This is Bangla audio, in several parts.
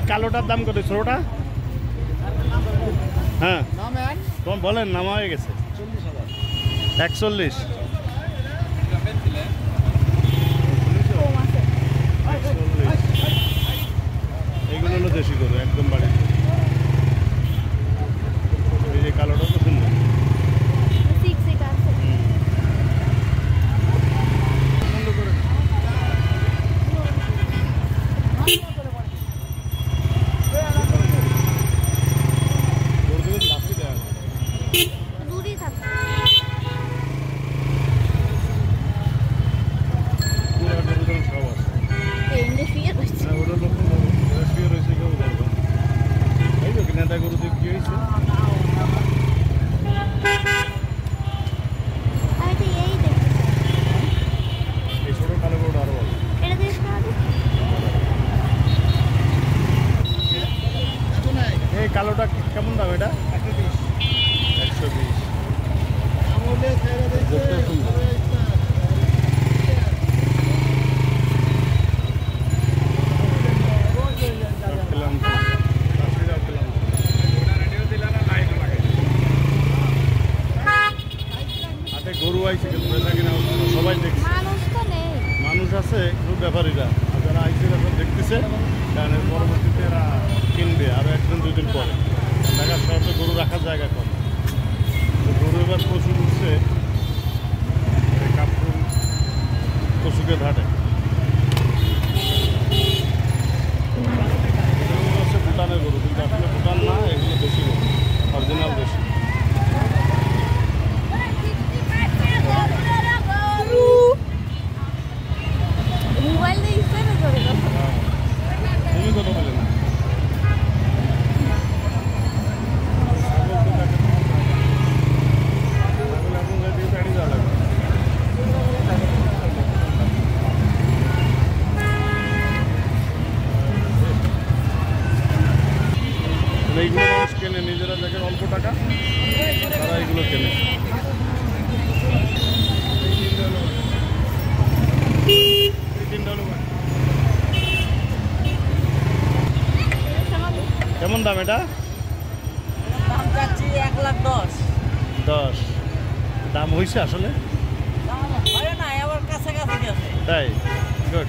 কালোটার দাম কত ছোটটা? হ্যাঁ তোমার বলেন নামা হয়ে গেছে 41। এইগুলো হলো দেশি গরু একদম বাড়ির। এই যে কালোটা তো সুন্দর। কালোটা কেমন দাম এটা? 120। হাটে গরু আইছে কিন্তু বেচা কিনা সবাই দেখছে, মানুষ আছে খুব ব্যাপারীরা যারা আইসে এখন দেখতেছে, কারণ পরবর্তীতে এরা কিনবে আরো একদিন দুদিন পরে। ঢাকা শহরে গরু রাখার জায়গা কম, গরু এবার প্রচুর উঠছে কাপড় কচুকে ঘাটে। এগুলো হচ্ছে ভুটানের গরু, কিন্তু আসলে ভুটান না, এগুলো দেশি গরু, অরিজিনাল দেশি। তুমি কত বলে না? এইগুলো মানুষ কেনে, নিজেরা দেখেন অল্প টাকা তারা এইগুলো কেনে। কেমন দাম এটা? 1,10,000। দাম হয়েছে আসলে? তাই গুড।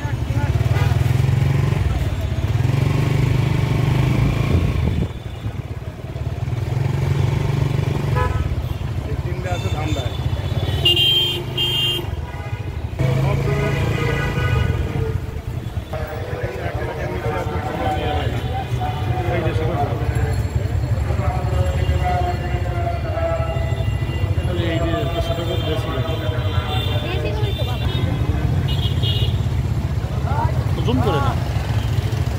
জুম করে না,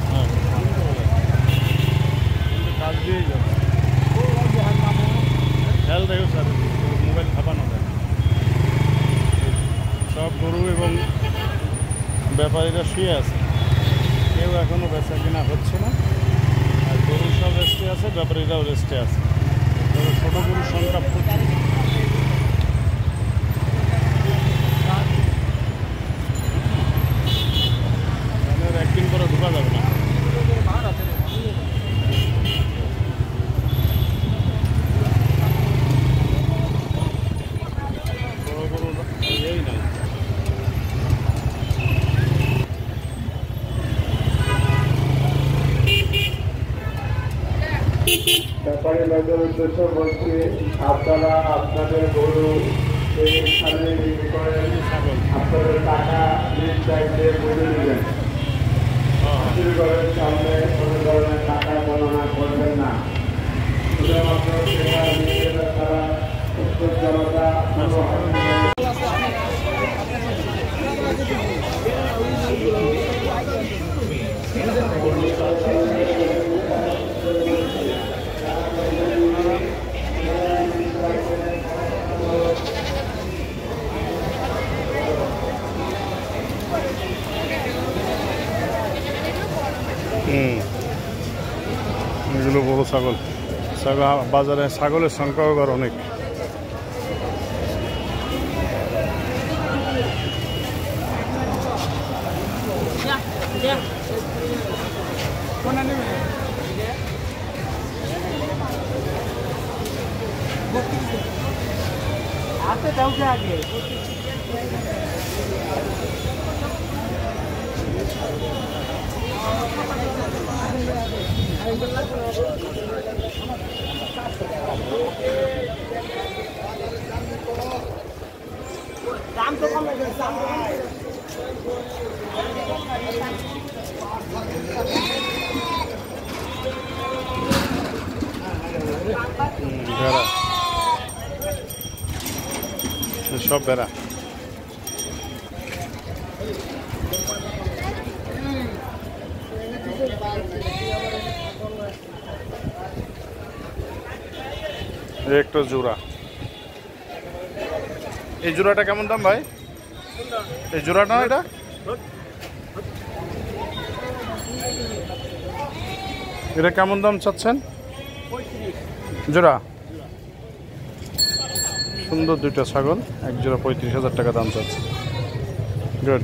হ্যাঁ কাজ দিয়েই যাবে। খেয়াল দেখো স্যার, মোবাইল খাপানো যায়। সব গরু এবং ব্যাপারীরা শুয়ে আছে, কেউ এখনও বেচা কিনা হচ্ছে না। আর গরু সব রেস্টে আছে, ব্যাপারীরাও রেস্টে আছে। তবে ছোটো গরুর সংখ্যা প্রচুর। একদিন করে ঢোকা যাবে না। বড় বড় এই নাই। ব্যাপারী বাজার উদ্দেশ্য বলছি, আপনারা আপনাদের গরু স্থানে বিক্রি করেন, আপনাদের টাকা নিজ চাইতে বুঝে নেবেন। ঘরের সামনে কোনো ধরনের টাকা গণনা করবেন না, শুধুমাত্র সেটা নিজেরা তারা উত্তর জনতা এগুলো বড় ছাগল। বাজারে ছাগলের সংখ্যাও এবার অনেক। দাম তো কম লাগে দাম সব বেড়া একটা জোড়া। এই জোড়াটা কেমন দাম ভাই? এই জোড়াটা এটা এটা কেমন দাম চাচ্ছেন? জোড়া সুন্দর দুইটা ছাগল, এক জোড়া 35,000 টাকা দাম চাচ্ছে। গুড।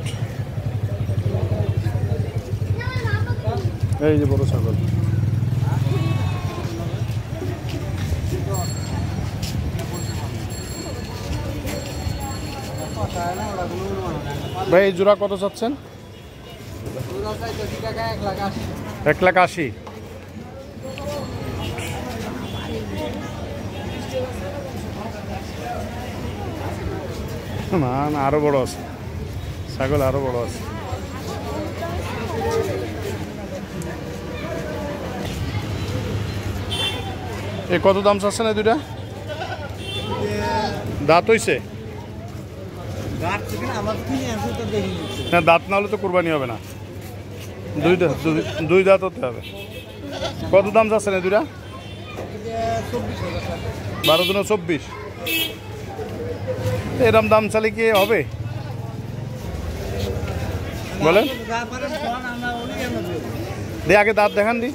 এই যে বড় ছাগল, ভাই এই জোড়া কত চাচ্ছেন? 1,80,000। না না আরো বড় আছে ছাগল, আরো বড় আছে। এই কত দাম চাচ্ছেন এই দুইটা? দাঁত হইছে না? দাঁত না হলে তো কুরবানি হবে না। দুই দাঁত হতে হবে। কত দাম চাচ্ছেন এই দুইটা? 12 দিনে 24। এরম দাম চালে কি হবে বলেন? দি আগে দাঁত দেখান দি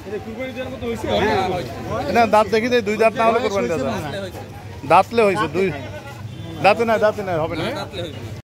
না, দাঁত দেখি দে। দুই দাঁত না হলে কোরবানি দাঁতলে হয়েছে। দুই দাঁতে নাই হবে না।